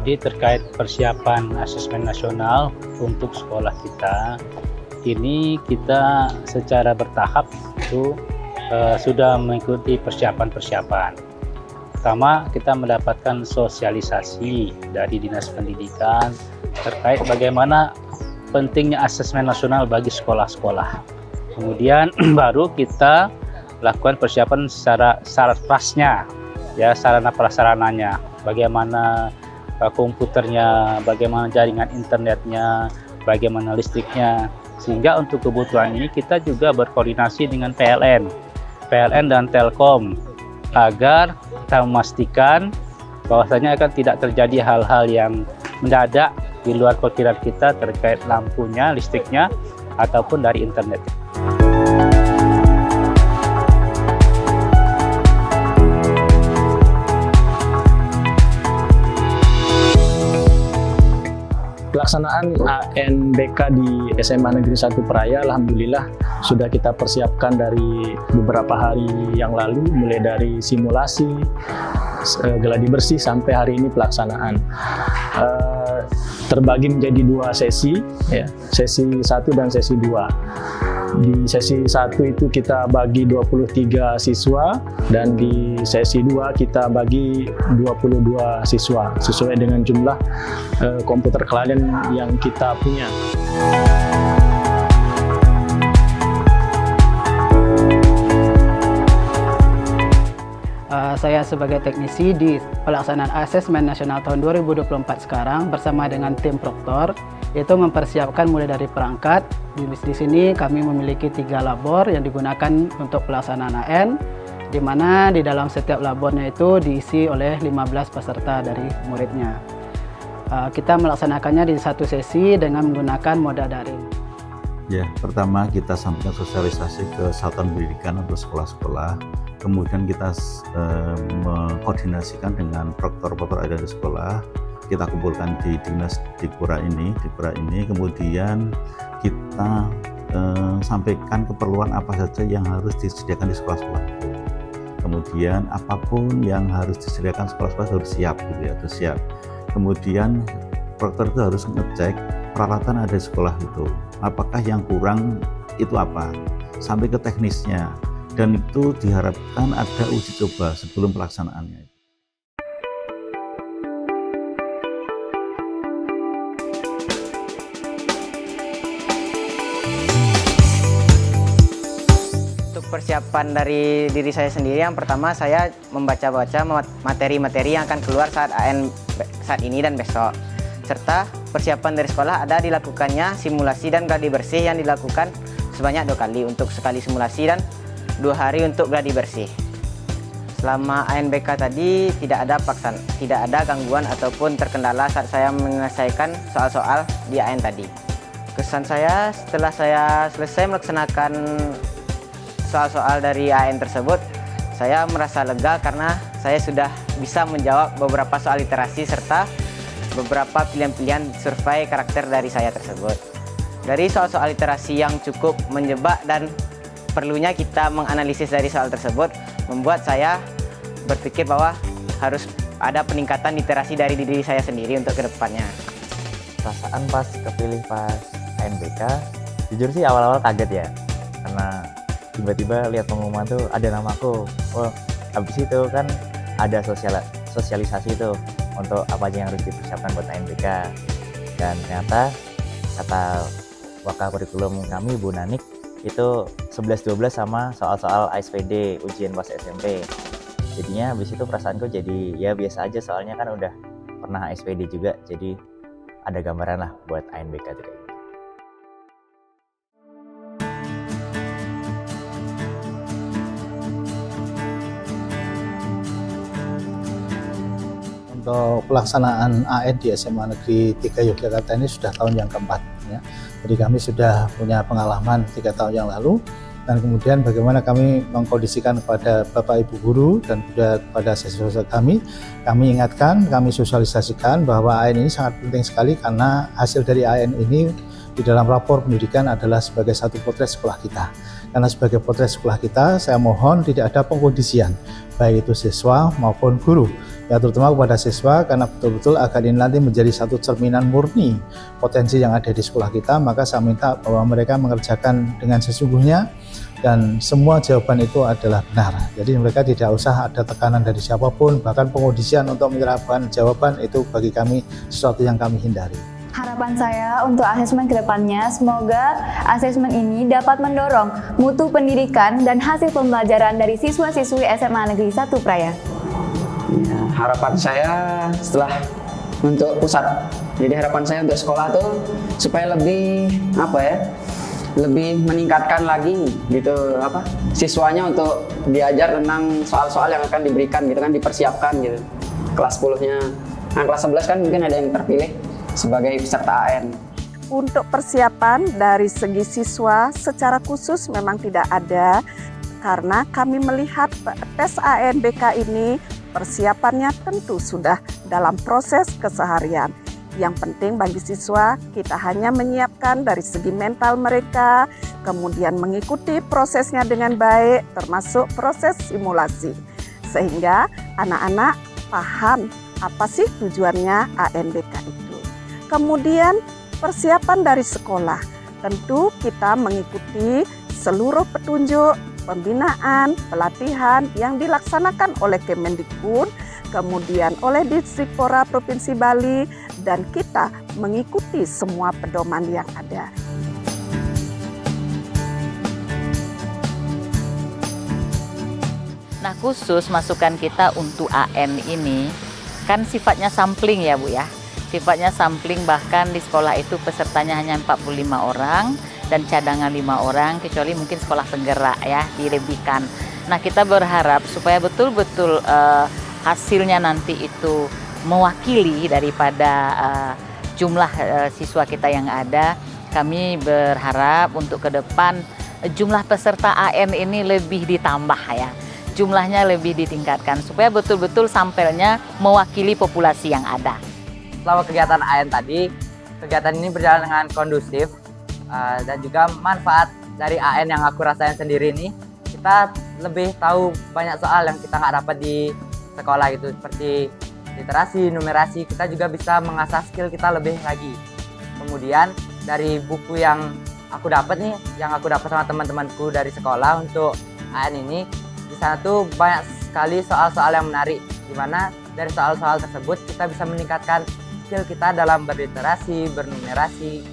Jadi terkait persiapan asesmen nasional untuk sekolah kita, ini kita secara bertahap itu sudah mengikuti persiapan-persiapan. Pertama, kita mendapatkan sosialisasi dari Dinas Pendidikan terkait bagaimana pentingnya asesmen nasional bagi sekolah-sekolah. Kemudian baru kita lakukan persiapan secara sarana, ya, sarana prasarananya, bagaimana komputernya, bagaimana jaringan internetnya, bagaimana listriknya. Sehingga untuk kebutuhan ini kita juga berkoordinasi dengan PLN dan Telkom agar kita memastikan bahwasanya akan tidak terjadi hal-hal yang mendadak di luar perkiraan kita terkait lampunya, listriknya, ataupun dari internet. Pelaksanaan ANBK di SMA Negeri 1 Praia, alhamdulillah sudah kita persiapkan dari beberapa hari yang lalu, mulai dari simulasi, geladi bersih sampai hari ini pelaksanaan. Terbagi menjadi 2 sesi, ya, sesi 1 dan sesi 2. Di sesi 1 itu kita bagi 23 siswa dan di sesi 2 kita bagi 22 siswa sesuai dengan jumlah komputer klien yang kita punya. Saya sebagai teknisi di pelaksanaan asesmen nasional tahun 2024 sekarang bersama dengan tim proktor, yaitu mempersiapkan mulai dari perangkat. Di sini kami memiliki 3 labor yang digunakan untuk pelaksanaan AN, di mana di dalam setiap labornya itu diisi oleh 15 peserta dari muridnya. Kita melaksanakannya di satu sesi dengan menggunakan moda daring. Ya, pertama kita sampaikan sosialisasi ke satuan pendidikan untuk sekolah-sekolah. Kemudian kita mengkoordinasikan dengan proktor-proktor ada di sekolah. Kita kumpulkan di dinas di Pura ini. Kemudian kita sampaikan keperluan apa saja yang harus disediakan di sekolah-sekolah itu. Kemudian apapun yang harus disediakan sekolah-sekolah harus siap, gitu ya, harus siap. Kemudian proktor itu harus ngecek peralatan ada di sekolah itu. Apakah yang kurang itu apa? Sampai ke teknisnya. Dan itu diharapkan ada uji coba sebelum pelaksanaannya. Untuk persiapan dari diri saya sendiri, yang pertama saya membaca-baca materi-materi yang akan keluar saat AN saat ini dan besok. Serta persiapan dari sekolah ada dilakukannya simulasi dan gladi bersih yang dilakukan sebanyak 2 kali, untuk sekali simulasi dan 2 hari untuk gladi bersih. Selama ANBK tadi tidak ada gangguan ataupun terkendala saat saya menyelesaikan soal-soal di AN tadi. Kesan saya setelah saya selesai melaksanakan soal-soal dari AN tersebut, saya merasa lega karena saya sudah bisa menjawab beberapa soal literasi serta beberapa pilihan-pilihan survei karakter dari saya tersebut. Dari soal-soal literasi yang cukup menjebak dan perlunya kita menganalisis dari soal tersebut, membuat saya berpikir bahwa harus ada peningkatan literasi dari diri saya sendiri untuk kedepannya. Perasaan pas kepilih pas ANBK, jujur sih awal-awal kaget ya, karena tiba-tiba lihat pengumuman tuh ada namaku. Oh, habis itu kan ada sosialisasi tuh untuk apa aja yang harus dipersiapkan buat ANBK. Dan ternyata kata wakil kurikulum kami, Bu Nanik, itu 11-12 sama soal-soal ASPD, ujian pas SMP. Jadinya habis itu perasaanku jadi ya biasa aja, soalnya kan udah pernah ASPD juga, jadi ada gambaran lah buat ANBK itu. Untuk pelaksanaan AN di SMA Negeri 3 Yogyakarta ini sudah tahun yang keempat, ya. Jadi kami sudah punya pengalaman 3 tahun yang lalu, dan kemudian bagaimana kami mengkondisikan kepada Bapak Ibu guru dan juga kepada siswa-siswa kami ingatkan, kami sosialisasikan bahwa AN ini sangat penting sekali, karena hasil dari AN ini di dalam rapor pendidikan adalah sebagai satu potret sekolah kita. Karena sebagai potret sekolah kita, saya mohon tidak ada pengkondisian, baik itu siswa maupun guru. Ya, terutama kepada siswa, karena betul-betul agar ini nanti menjadi satu cerminan murni potensi yang ada di sekolah kita, maka saya minta bahwa mereka mengerjakan dengan sesungguhnya dan semua jawaban itu adalah benar. Jadi mereka tidak usah ada tekanan dari siapapun, bahkan pengkondisian untuk menyerahkan jawaban itu bagi kami sesuatu yang kami hindari. Harapan saya untuk asesmen kedepannya, semoga asesmen ini dapat mendorong mutu pendidikan dan hasil pembelajaran dari siswa-siswi SMA Negeri 1 Praya. Ya, harapan saya setelah untuk pusat, jadi harapan saya untuk sekolah tuh supaya lebih lebih meningkatkan lagi gitu siswanya untuk diajar tentang soal-soal yang akan diberikan gitu kan, dipersiapkan gitu. Kelas 10-nya, nah kelas 11 kan mungkin ada yang terpilih sebagai peserta AN. Untuk persiapan dari segi siswa secara khusus memang tidak ada, karena kami melihat tes ANBK ini persiapannya tentu sudah dalam proses keseharian. Yang penting bagi siswa, kita hanya menyiapkan dari segi mental mereka, kemudian mengikuti prosesnya dengan baik, termasuk proses simulasi. Sehingga anak-anak paham apa sih tujuannya ANBK itu. Kemudian persiapan dari sekolah, tentu kita mengikuti seluruh petunjuk, pembinaan, pelatihan yang dilaksanakan oleh Kemendikbud, kemudian oleh Distrikpora Provinsi Bali, dan kita mengikuti semua pedoman yang ada. Nah, khusus masukan kita untuk AN ini kan sifatnya sampling ya Bu ya. Sifatnya sampling, bahkan di sekolah itu pesertanya hanya 45 orang dan cadangan 5 orang, kecuali mungkin sekolah penggerak ya, dilebihkan. Nah, kita berharap supaya betul-betul hasilnya nanti itu mewakili daripada jumlah siswa kita yang ada. Kami berharap untuk ke depan jumlah peserta AN ini lebih ditambah ya. Jumlahnya lebih ditingkatkan supaya betul-betul sampelnya mewakili populasi yang ada. Selama kegiatan AN tadi, kegiatan ini berjalan dengan kondusif dan juga manfaat dari AN yang aku rasain sendiri nih, kita lebih tahu banyak soal yang kita nggak dapat di sekolah gitu, seperti literasi, numerasi. Kita juga bisa mengasah skill kita lebih lagi. Kemudian dari buku yang aku dapat nih, yang aku dapat sama teman-temanku dari sekolah untuk AN ini, di sana tuh banyak sekali soal-soal yang menarik, di mana dari soal-soal tersebut kita bisa meningkatkan skill kita dalam berliterasi, bernumerasi,